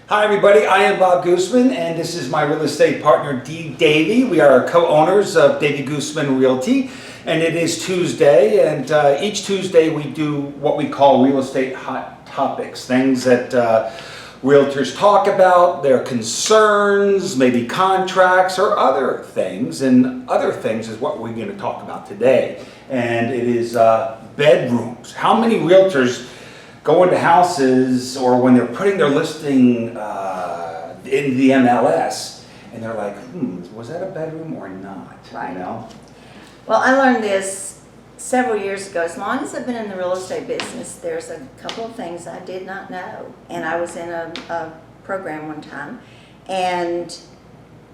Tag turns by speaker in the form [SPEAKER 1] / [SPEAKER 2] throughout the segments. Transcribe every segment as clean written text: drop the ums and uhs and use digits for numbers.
[SPEAKER 1] Hi everybody, I am Bob Goosmann and this is my real estate partner Davey. We are co-owners of Davey Goosmann Realty and it is Tuesday, and each Tuesday we do what we call real estate hot topics, things that realtors talk about, their concerns, maybe contracts or other things, and other things is what we're going to talk about today, and it is bedrooms. How many realtors go into houses or when they're putting their listing in the MLS and they're like, was that a bedroom or not?
[SPEAKER 2] Right.
[SPEAKER 1] You know?
[SPEAKER 2] Well, I learned this several years ago. As long as I've been in the real estate business, there's a couple of things I did not know. And I was in a program one time, and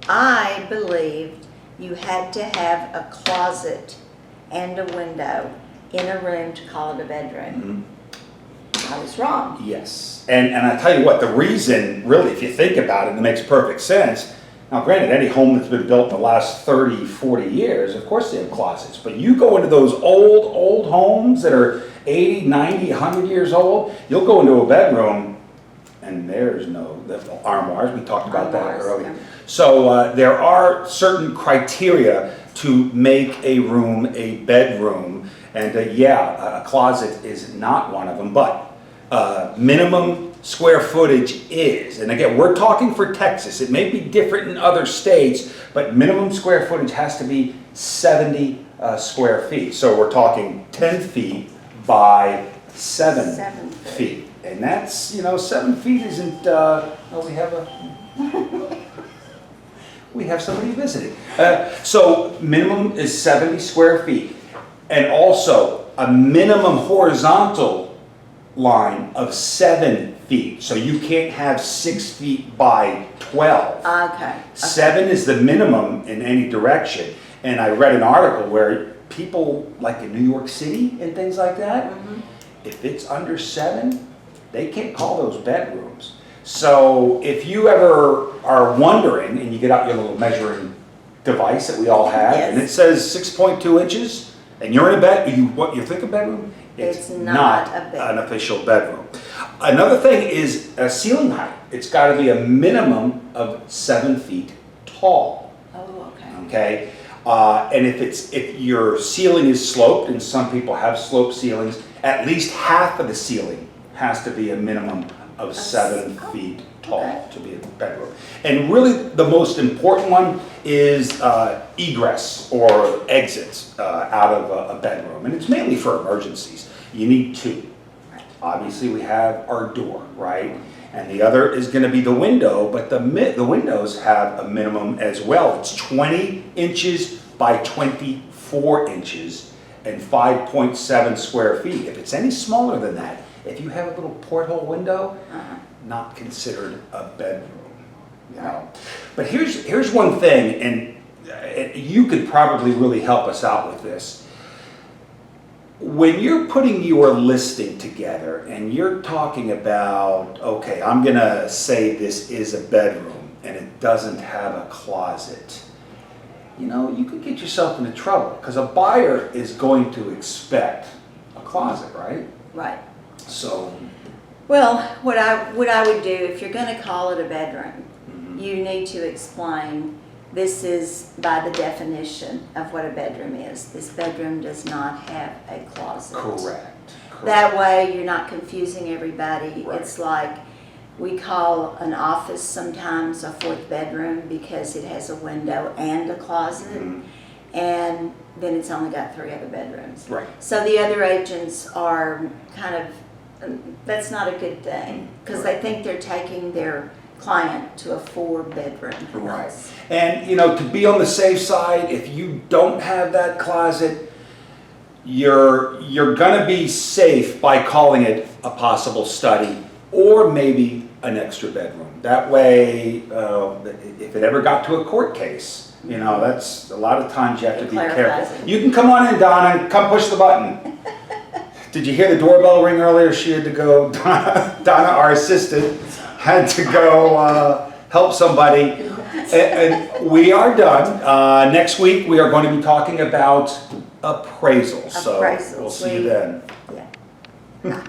[SPEAKER 2] I believed you had to have a closet and a window in a room to call it a bedroom.
[SPEAKER 1] Mm-hmm.
[SPEAKER 2] I was wrong.
[SPEAKER 1] Yes, and I tell you what, the reason, really, if you think about it, it makes perfect sense. Now, granted, any home that's been built in the last 30, 40 years, of course they have closets, but you go into those old homes that are 80, 90, 100 years old, you'll go into a bedroom and there's no armoires. We talked about that earlier.
[SPEAKER 2] Yeah.
[SPEAKER 1] So there are certain criteria to make a room a bedroom, and a closet is not one of them, but minimum square footage is, and again, we're talking for Texas. It may be different in other states, but minimum square footage has to be 70 square feet. So we're talking 10 feet by 7 feet. And that's, 7 feet isn't, we have somebody visiting. So minimum is 70 square feet. And also a minimum horizontal line of 7 feet. So you can't have 6 feet by 12.
[SPEAKER 2] Okay.
[SPEAKER 1] 7 is the minimum in any direction. And I read an article where people, like in New York City and things like that, if it's under 7, they can't call those bedrooms. So if you ever are wondering, and you get out your little measuring device that we all have,
[SPEAKER 2] Yes.
[SPEAKER 1] and it says 6.2 inches, and you're in a bed, you think a bedroom?
[SPEAKER 2] It's not a bedroom.
[SPEAKER 1] An official bedroom. Another thing is ceiling height. It's got to be a minimum of 7 feet tall.
[SPEAKER 2] Oh, okay.
[SPEAKER 1] Okay, and if your ceiling is sloped, and some people have sloped ceilings, at least half of the ceiling has to be a minimum of 7 feet tall to be a bedroom. And really the most important one is egress or exits out of a bedroom. And it's mainly for emergencies. You need 2. Obviously we have our door, right? And the other is going to be the window, but the windows have a minimum as well. It's 20 inches by 24 inches and 5.7 square feet. If it's any smaller than that, if you have a little porthole window, not considered a bedroom. But here's one thing, and you could probably really help us out with this. When you're putting your listing together and you're talking about, okay, I'm gonna say this is a bedroom and it doesn't have a closet, you could get yourself into trouble because a buyer is going to expect a closet, right?
[SPEAKER 2] Right.
[SPEAKER 1] So,
[SPEAKER 2] well, what I would do, if you're going to call it a bedroom, you need to explain this is by the definition of what a bedroom is. This bedroom does not have a closet.
[SPEAKER 1] correct.
[SPEAKER 2] That way you're not confusing everybody.
[SPEAKER 1] Right.
[SPEAKER 2] It's like we call an office sometimes a 4th bedroom because it has a window and a closet, and then it's only got 3 other bedrooms.
[SPEAKER 1] Right.
[SPEAKER 2] So the other agents are kind of, that's not a good thing because they think they're taking their client to a 4-bedroom house.
[SPEAKER 1] Right. And to be on the safe side, if you don't have that closet, you're gonna be safe by calling it a possible study or maybe an extra bedroom. That way, if it ever got to a court case, that's a lot of times you have to be careful.
[SPEAKER 2] It.
[SPEAKER 1] You can come on in, Donna, come push the button. Did you hear the doorbell ring earlier? She had to go, Donna, our assistant, had to go help somebody. And we are done. Next week we are going to be talking about appraisals. So we'll see you then.
[SPEAKER 2] Yeah.